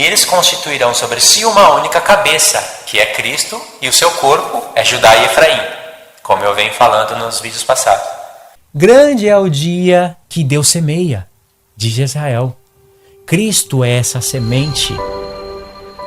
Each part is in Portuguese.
eles constituirão sobre si uma única cabeça, que é Cristo, e o seu corpo é Judá e Efraim, como eu venho falando nos vídeos passados. Grande é o dia que Deus semeia, diz Israel. Cristo é essa semente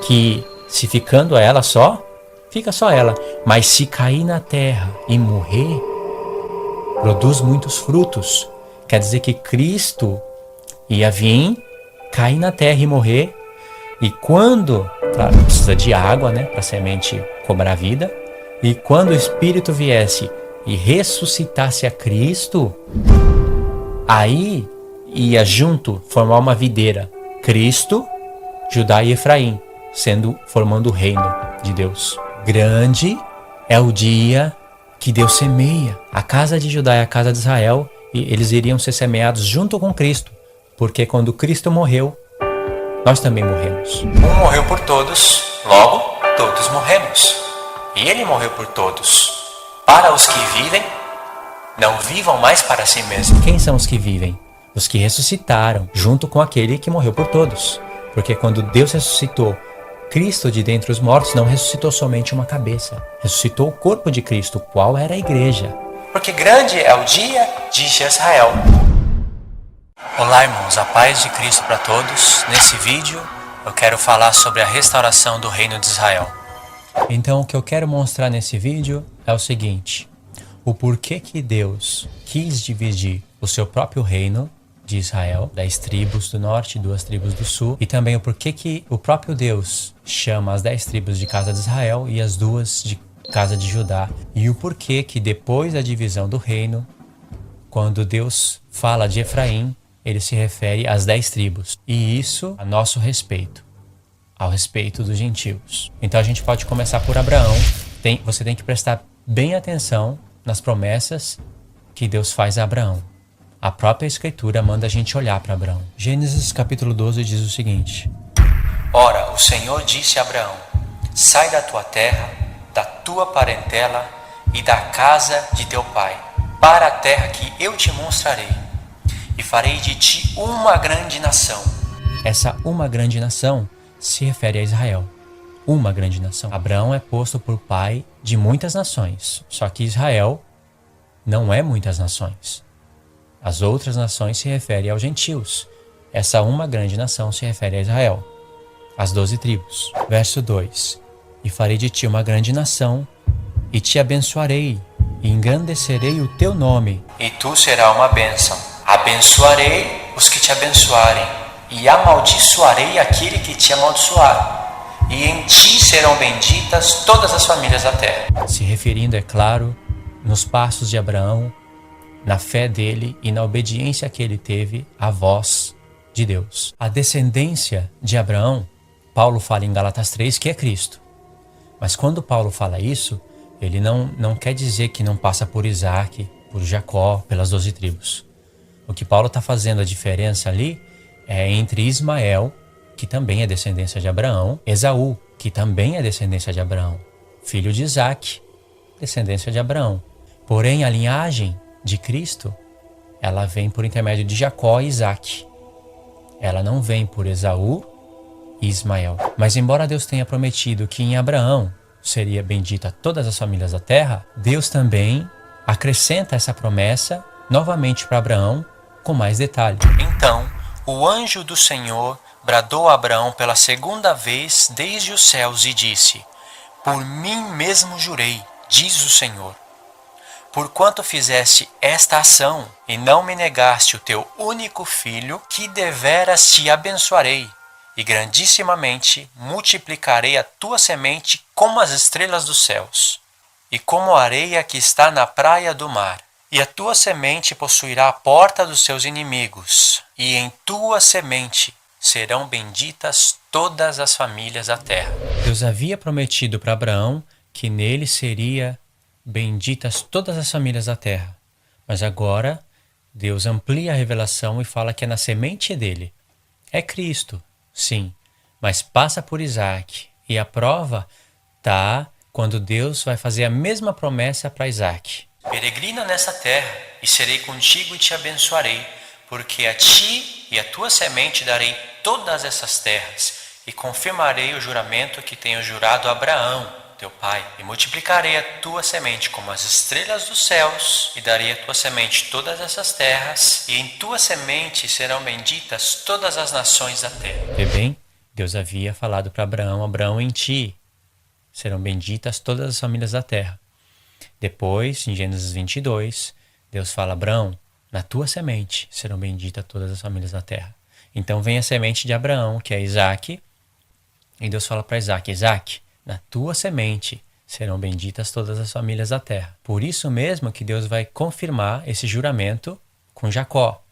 que, se ficando ela só, fica só ela. Mas se cair na terra e morrer, produz muitos frutos. Quer dizer que Cristo ia vir, cair na terra e morrer. E quando, claro, precisa de água, né, para a semente cobrar vida. E quando o Espírito viesse e ressuscitasse a Cristo, aí ia junto formar uma videira. Cristo, Judá e Efraim, formando o reino de Deus. Grande é o dia que Deus semeia. A casa de Judá e a casa de Israel, e eles iriam ser semeados junto com Cristo. Porque quando Cristo morreu, nós também morremos. Um morreu por todos, logo todos morremos. E ele morreu por todos. Para os que vivem, não vivam mais para si mesmos. Quem são os que vivem? Os que ressuscitaram, junto com aquele que morreu por todos. Porque quando Deus ressuscitou Cristo de dentre os mortos, não ressuscitou somente uma cabeça. Ressuscitou o corpo de Cristo, qual era a igreja. Porque grande é o dia de Israel. Olá, irmãos, a paz de Cristo para todos. Nesse vídeo eu quero falar sobre a restauração do reino de Israel. Então o que eu quero mostrar nesse vídeo é o seguinte: o porquê que Deus quis dividir o seu próprio reino de Israel, 10 tribos do norte e 2 tribos do sul, e também o porquê que o próprio Deus chama as 10 tribos de casa de Israel e as 2 de casa de Judá, e o porquê que depois da divisão do reino, quando Deus fala de Efraim, ele se refere às 10 tribos, e isso a nosso respeito, ao respeito dos gentios. Então a gente pode começar por Abraão. Você tem que prestar bem atenção nas promessas que Deus faz a Abraão. A própria Escritura manda a gente olhar para Abraão. Gênesis capítulo 12 diz o seguinte: Ora, o Senhor disse a Abraão: sai da tua terra, da tua parentela e da casa de teu pai, para a terra que eu te mostrarei, e farei de ti uma grande nação. Essa uma grande nação se refere a Israel. Uma grande nação. Abraão é posto por pai de muitas nações, só que Israel não é muitas nações. As outras nações se referem aos gentios. Essa uma grande nação se refere a Israel, as 12 tribos. Verso 2: E farei de ti uma grande nação, e te abençoarei, e engrandecerei o teu nome. E tu serás uma bênção. Abençoarei os que te abençoarem, e amaldiçoarei aquele que te amaldiçoar. E em ti serão benditas todas as famílias da terra. Se referindo, é claro, nos passos de Abraão, na fé dele e na obediência que ele teve à voz de Deus. A descendência de Abraão, Paulo fala em Gálatas 3 que é Cristo. Mas quando Paulo fala isso, ele não quer dizer que não passa por Isaac, por Jacó, pelas 12 tribos. O que Paulo está fazendo a diferença ali é entre Ismael, que também é descendência de Abraão, Esaú, que também é descendência de Abraão, filho de Isaac, descendência de Abraão. Porém, a linhagem de Cristo, ela vem por intermédio de Jacó e Isaac. Ela não vem por Esaú e Ismael. Mas embora Deus tenha prometido que em Abraão seria bendita todas as famílias da terra, Deus também acrescenta essa promessa novamente para Abraão com mais detalhe. Então, o anjo do Senhor bradou a Abraão pela segunda vez desde os céus e disse: Por mim mesmo jurei, diz o Senhor, porquanto fizeste esta ação e não me negaste o teu único filho, que deveras te abençoarei, e grandissimamente multiplicarei a tua semente como as estrelas dos céus, e como a areia que está na praia do mar. E a tua semente possuirá a porta dos seus inimigos, e em tua semente serão benditas todas as famílias da terra. Deus havia prometido para Abraão que nele seria benditas todas as famílias da terra. Mas agora Deus amplia a revelação e fala que é na semente dele. É Cristo, sim, mas passa por Isaac. E a prova está quando Deus vai fazer a mesma promessa para Isaac. Peregrina nessa terra, e serei contigo e te abençoarei, porque a ti e a tua semente darei todas essas terras, e confirmarei o juramento que tenho jurado a Abraão, teu pai, e multiplicarei a tua semente como as estrelas dos céus, e darei a tua semente todas essas terras, e em tua semente serão benditas todas as nações da terra. Vê bem, Deus havia falado para Abraão: Abraão, em ti serão benditas todas as famílias da terra. Depois, em Gênesis 22, Deus fala: Abraão, na tua semente serão benditas todas as famílias da terra. Então vem a semente de Abraão, que é Isaac, e Deus fala para Isaac: Isaac, na tua semente serão benditas todas as famílias da terra. Por isso mesmo que Deus vai confirmar esse juramento com Jacó.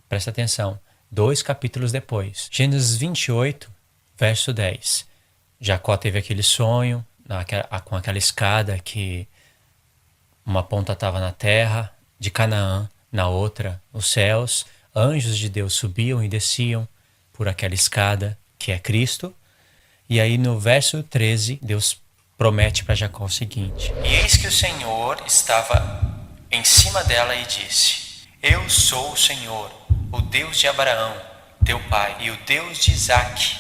Presta atenção, 2 capítulos depois. Gênesis 28, verso 10. Jacó teve aquele sonho com aquela escada que uma ponta estava na terra de Canaã, na outra os céus. Anjos de Deus subiam e desciam por aquela escada que é Cristo. E aí no verso 13, Deus promete para Jacó o seguinte: E eis que o Senhor estava em cima dela e disse: Eu sou o Senhor, o Deus de Abraão, teu pai, e o Deus de Isaque.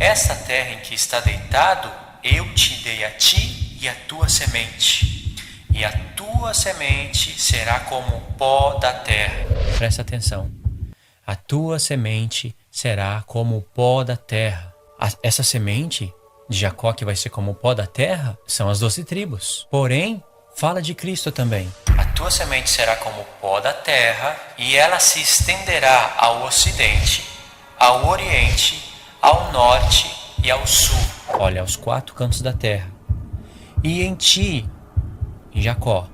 Esta terra em que está deitado, eu te dei a ti e a tua semente, e a tua semente será como o pó da terra. Presta atenção. A tua semente será como o pó da terra. Essa semente de Jacó, que vai ser como o pó da terra, são as 12 tribos. Porém, fala de Cristo também. A tua semente será como o pó da terra, e ela se estenderá ao ocidente, ao oriente, ao norte e ao sul. Olha, aos 4 cantos da terra. E em ti, em Jacó,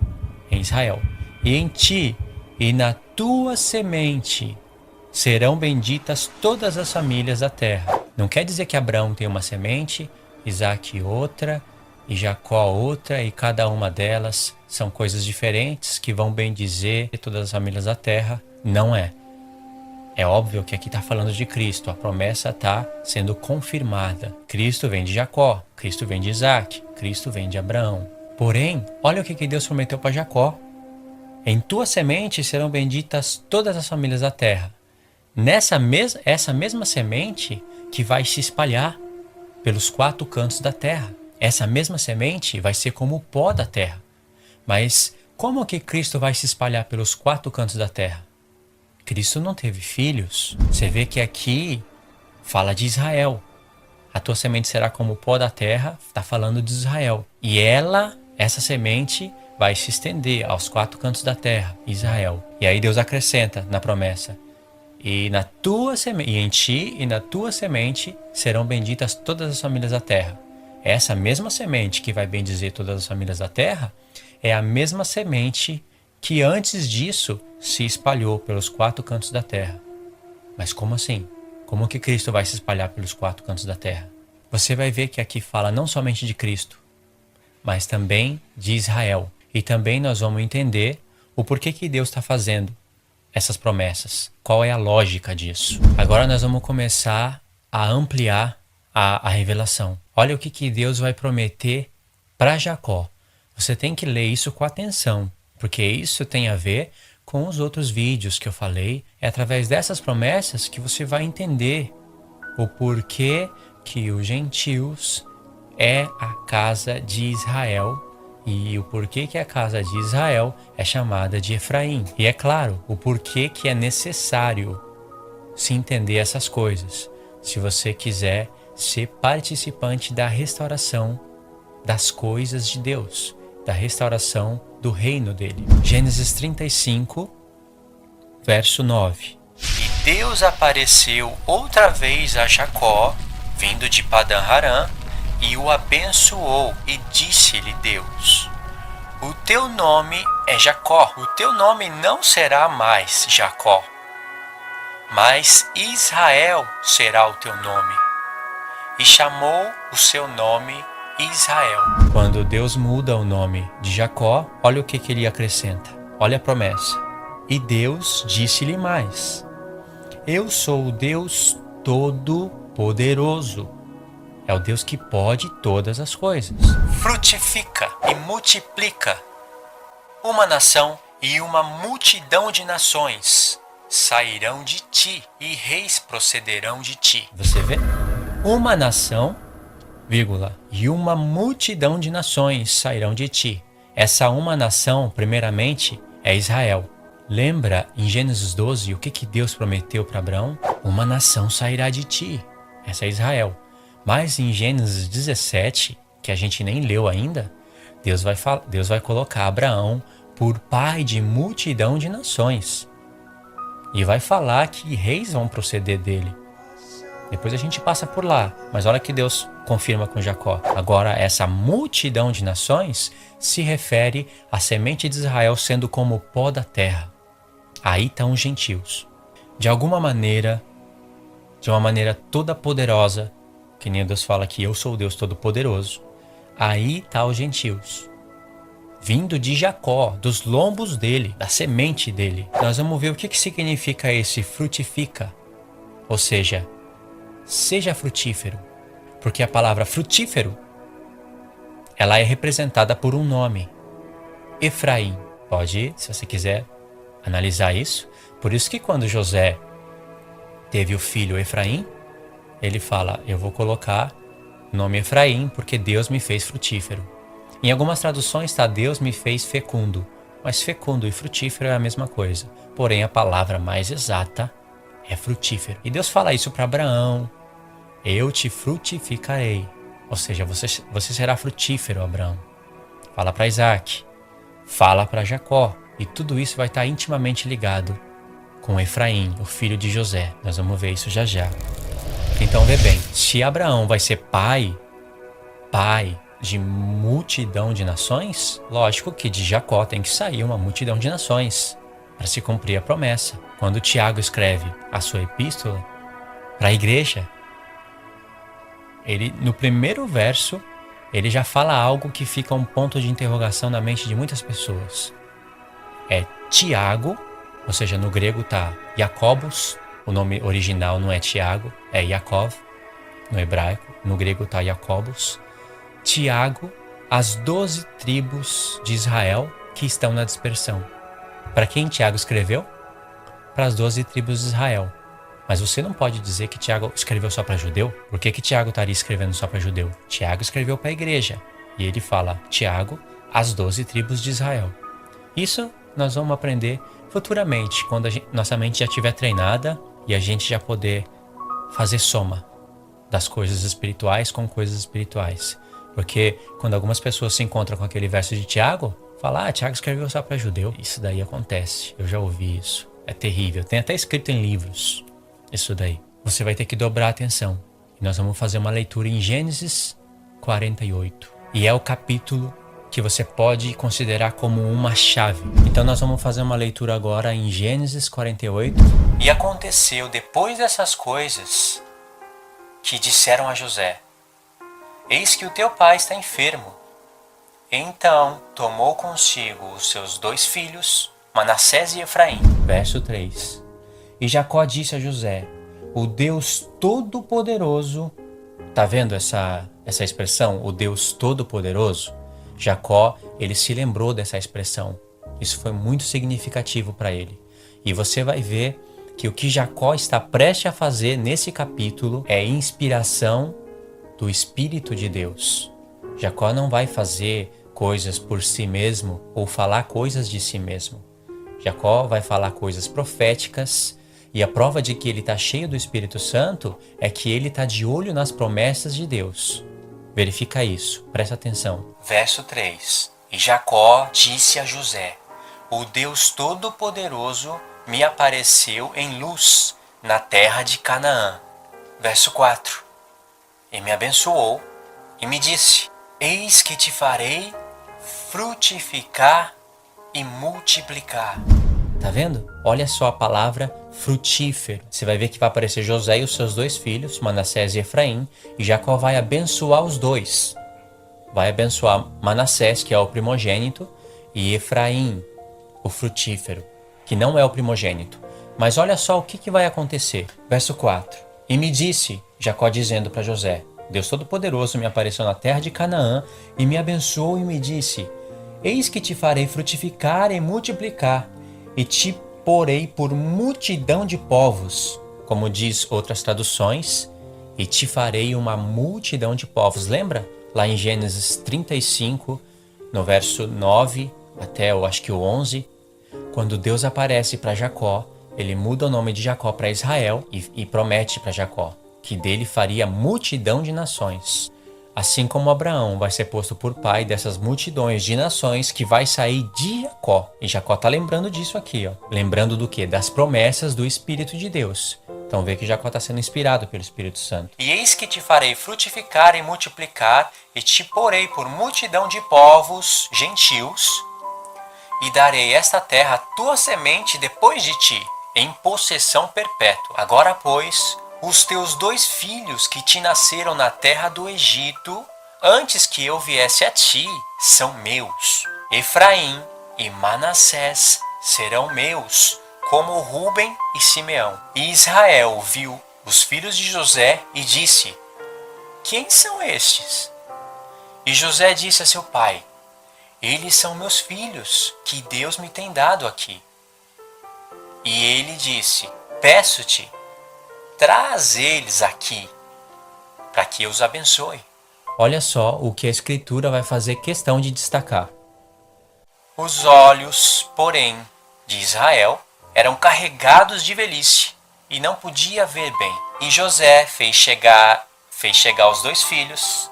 em Israel, e em ti e na tua semente serão benditas todas as famílias da terra. Não quer dizer que Abraão tem uma semente, Isaac outra, e Jacó outra, e cada uma delas são coisas diferentes que vão bendizer todas as famílias da terra. Não é. É óbvio que aqui está falando de Cristo. A promessa está sendo confirmada. Cristo vem de Jacó, Cristo vem de Isaac, Cristo vem de Abraão. Porém, olha o que Deus prometeu para Jacó. Em tua semente serão benditas todas as famílias da terra. Essa mesma semente que vai se espalhar pelos 4 cantos da terra. Essa mesma semente vai ser como o pó da terra. Mas como que Cristo vai se espalhar pelos 4 cantos da terra? Cristo não teve filhos. Você vê que aqui fala de Israel. A tua semente será como o pó da terra, está falando de Israel. E essa semente, vai se estender aos 4 cantos da terra, Israel. E aí Deus acrescenta na promessa: e em ti e na tua semente serão benditas todas as famílias da terra. Essa mesma semente que vai bendizer todas as famílias da terra é a mesma semente que antes disso se espalhou pelos 4 cantos da terra. Mas como assim? Como que Cristo vai se espalhar pelos 4 cantos da terra? Você vai ver que aqui fala não somente de Cristo, mas também de Israel. E também nós vamos entender o porquê que Deus está fazendo essas promessas. Qual é a lógica disso? Agora nós vamos começar a ampliar a revelação. Olha o que Deus vai prometer para Jacó. Você tem que ler isso com atenção, porque isso tem a ver com os outros vídeos que eu falei. É através dessas promessas que você vai entender o porquê que os gentios é a casa de Israel e o porquê que a casa de Israel é chamada de Efraim. E é claro, o porquê que é necessário se entender essas coisas, se você quiser ser participante da restauração das coisas de Deus, da restauração do reino dele. Gênesis 35, verso 9. E Deus apareceu outra vez a Jacó, vindo de Padã-Arã, e o abençoou, e disse-lhe Deus: o teu nome é Jacó, o teu nome não será mais Jacó, mas Israel será o teu nome. E chamou o seu nome Israel. Quando Deus muda o nome de Jacó, olha o que ele acrescenta. Olha a promessa. E Deus disse-lhe mais: eu sou o Deus Todo-Poderoso. É o Deus que pode todas as coisas. Frutifica e multiplica. Uma nação e uma multidão de nações sairão de ti, e reis procederão de ti. Você vê? uma nação, vírgula, e uma multidão de nações sairão de ti. Essa uma nação, primeiramente, é Israel. Lembra em Gênesis 12 o que Deus prometeu para Abraão? Uma nação sairá de ti. Essa é Israel. Mas em Gênesis 17, que a gente nem leu ainda, Deus vai colocar Abraão por pai de multidão de nações. E vai falar que reis vão proceder dele. Depois a gente passa por lá. Mas olha que Deus confirma com Jacó. Agora, essa multidão de nações se refere à semente de Israel sendo como o pó da terra. Aí estão os gentios. De alguma maneira, de uma maneira toda poderosa, que nem Deus fala que eu sou o Deus Todo-Poderoso, aí estão os gentios. Vindo de Jacó, dos lombos dele, da semente dele. Nós vamos ver o que significa esse frutifica. Ou seja, seja frutífero. Porque a palavra frutífero, ela é representada por um nome. Efraim. Pode, se você quiser, analisar isso. Por isso que quando José teve o filho Efraim, ele fala, eu vou colocar o nome Efraim porque Deus me fez frutífero. Em algumas traduções está Deus me fez fecundo, mas fecundo e frutífero é a mesma coisa. Porém, a palavra mais exata é frutífero. E Deus fala isso para Abraão, eu te frutificarei. Ou seja, você será frutífero, Abraão. Fala para Isaac, fala para Jacó. E tudo isso vai estar intimamente ligado com Efraim, o filho de José. Nós vamos ver isso já já. Então vê bem, se Abraão vai ser pai de multidão de nações, lógico que de Jacó tem que sair uma multidão de nações para se cumprir a promessa. Quando Tiago escreve a sua epístola para a igreja, ele, no primeiro verso, ele já fala algo que fica um ponto de interrogação na mente de muitas pessoas. É Tiago, ou seja, no grego está Jacobos, o nome original não é Tiago, é Yaakov, no hebraico, no grego está Jacobos. Tiago, as 12 tribos de Israel que estão na dispersão. Para quem Tiago escreveu? Para as 12 tribos de Israel. Mas você não pode dizer que Tiago escreveu só para judeu. Por que Tiago estaria escrevendo só para judeu? Tiago escreveu para a igreja. E ele fala, Tiago, as 12 tribos de Israel. Isso nós vamos aprender futuramente, quando nossa mente já estiver treinada e a gente já poder fazer soma das coisas espirituais com coisas espirituais. Porque quando algumas pessoas se encontram com aquele verso de Tiago, falam, Tiago escreveu só para judeu. Isso daí acontece, eu já ouvi isso. É terrível, tem até escrito em livros isso daí. Você vai ter que dobrar a atenção. E nós vamos fazer uma leitura em Gênesis 48. E é o capítulo que você pode considerar como uma chave. Então nós vamos fazer uma leitura agora em Gênesis 48. E aconteceu depois dessas coisas que disseram a José, eis que o teu pai está enfermo. Então tomou consigo os seus 2 filhos, Manassés e Efraim. Verso 3. E Jacó disse a José, o Deus Todo-Poderoso, tá vendo essa expressão, o Deus Todo-Poderoso? Jacó, ele se lembrou dessa expressão. Isso foi muito significativo para ele. E você vai ver que o que Jacó está prestes a fazer nesse capítulo é inspiração do Espírito de Deus. Jacó não vai fazer coisas por si mesmo ou falar coisas de si mesmo. Jacó vai falar coisas proféticas e a prova de que ele está cheio do Espírito Santo é que ele está de olho nas promessas de Deus. Verifica isso, presta atenção. Verso 3. E Jacó disse a José, o Deus Todo-Poderoso me apareceu em luz na terra de Canaã. Verso 4. E me abençoou e me disse, eis que te farei frutificar e multiplicar. Tá vendo? Olha só a palavra frutífero. Você vai ver que vai aparecer José e os seus 2 filhos, Manassés e Efraim, e Jacó vai abençoar os 2. Vai abençoar Manassés, que é o primogênito, e Efraim, o frutífero, que não é o primogênito. Mas olha só o que vai acontecer. Verso 4. E me disse, Jacó dizendo para José, Deus Todo-Poderoso me apareceu na terra de Canaã e me abençoou e me disse, eis que te farei frutificar e multiplicar, e te porei por multidão de povos, como diz outras traduções, e te farei uma multidão de povos. Lembra? Lá em Gênesis 35, no verso 9 até eu acho que o 11, quando Deus aparece para Jacó, ele muda o nome de Jacó para Israel e promete para Jacó que dele faria multidão de nações. Assim como Abraão vai ser posto por pai dessas multidões de nações que vai sair de Jacó. E Jacó está lembrando disso aqui, ó. Lembrando do quê? Das promessas do Espírito de Deus. Então vê que Jacó está sendo inspirado pelo Espírito Santo. E eis que te farei frutificar e multiplicar, e te porei por multidão de povos gentios, e darei esta terra à tua semente depois de ti, em possessão perpétua. Agora, pois, os teus 2 filhos que te nasceram na terra do Egito, antes que eu viesse a ti, são meus. Efraim e Manassés serão meus, como Ruben e Simeão. E Israel viu os filhos de José e disse: quem são estes? E José disse a seu pai: eles são meus filhos, que Deus me tem dado aqui. E ele disse: peço-te, traz eles aqui, para que eu os abençoe. Olha só o que a Escritura vai fazer questão de destacar. Os olhos, porém, de Israel eram carregados de velhice, e não podia ver bem. E José fez chegar os 2 filhos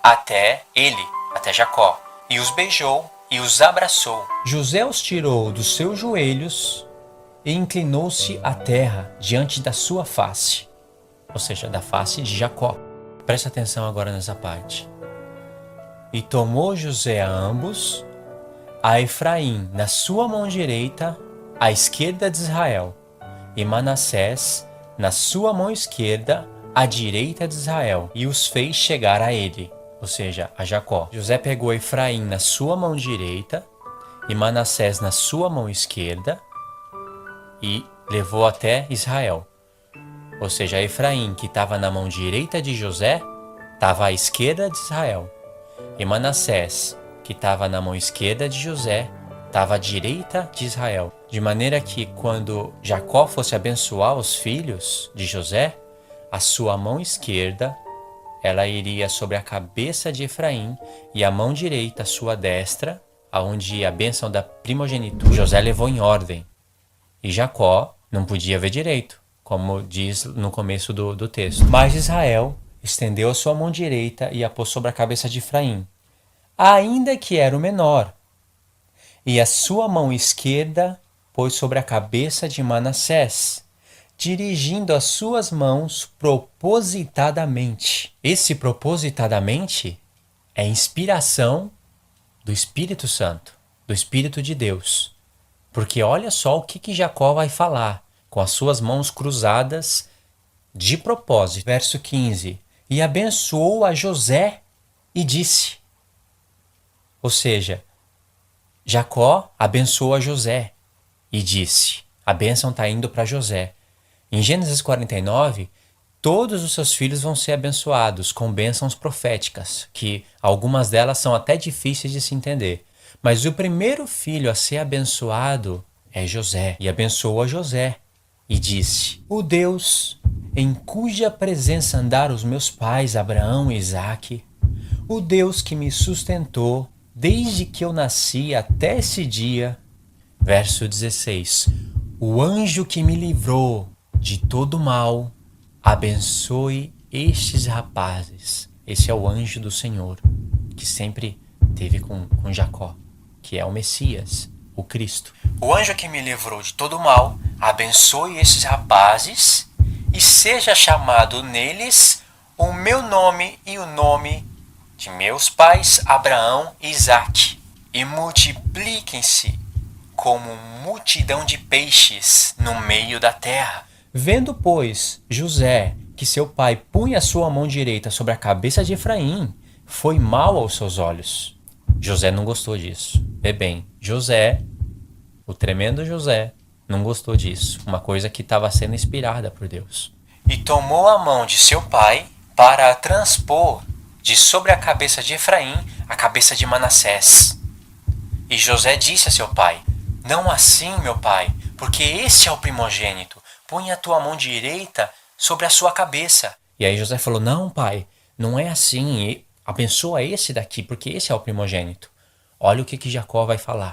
até ele, até Jacó, e os beijou e os abraçou. José os tirou dos seus joelhos e inclinou-se à terra diante da sua face, ou seja, da face de Jacó. Presta atenção agora nessa parte. E tomou José a ambos, a Efraim na sua mão direita, à esquerda de Israel, e Manassés na sua mão esquerda, à direita de Israel, e os fez chegar a ele, ou seja, a Jacó. José pegou Efraim na sua mão direita e Manassés na sua mão esquerda e levou até Israel. Ou seja, Efraim, que estava na mão direita de José, estava à esquerda de Israel. E Manassés, que estava na mão esquerda de José, estava à direita de Israel. De maneira que quando Jacó fosse abençoar os filhos de José, a sua mão esquerda ela iria sobre a cabeça de Efraim e a mão direita, a sua destra, aonde a bênção da primogenitura José levou em ordem. E Jacó não podia ver direito, como diz no começo do texto. Mas Israel estendeu a sua mão direita e a pôs sobre a cabeça de Efraim, ainda que era o menor. E a sua mão esquerda pôs sobre a cabeça de Manassés, dirigindo as suas mãos propositadamente. Esse propositadamente é inspiração do Espírito Santo, do Espírito de Deus. Porque olha só o que Jacó vai falar com as suas mãos cruzadas de propósito. Verso 15. E abençoou a José e disse. Ou seja, Jacó abençoou a José e disse. A bênção está indo para José. Em Gênesis 49, todos os seus filhos vão ser abençoados com bênçãos proféticas, que algumas delas são até difíceis de se entender. Mas o primeiro filho a ser abençoado é José. E abençoou a José e disse: o Deus em cuja presença andaram os meus pais Abraão e Isaque, o Deus que me sustentou desde que eu nasci até esse dia. Verso 16. O anjo que me livrou de todo mal, abençoe estes rapazes. Esse é o anjo do Senhor, que sempre teve com Jacó, que é o Messias, o Cristo. O anjo que me livrou de todo mal, abençoe estes rapazes, e seja chamado neles o meu nome e o nome de meus pais Abraão e Isaque, e multipliquem-se como multidão de peixes no meio da terra. Vendo, pois, José que seu pai punha a sua mão direita sobre a cabeça de Efraim, foi mal aos seus olhos. José não gostou disso. Vê bem, José, o tremendo José, não gostou disso. Uma coisa que estava sendo inspirada por Deus. E tomou a mão de seu pai para a transpor de sobre a cabeça de Efraim a cabeça de Manassés. E José disse a seu pai: não assim, meu pai, porque esse é o primogênito. Põe a tua mão direita sobre a sua cabeça. E aí José falou: não, pai, não é assim. Abençoa esse daqui, porque esse é o primogênito. Olha o que Jacó vai falar.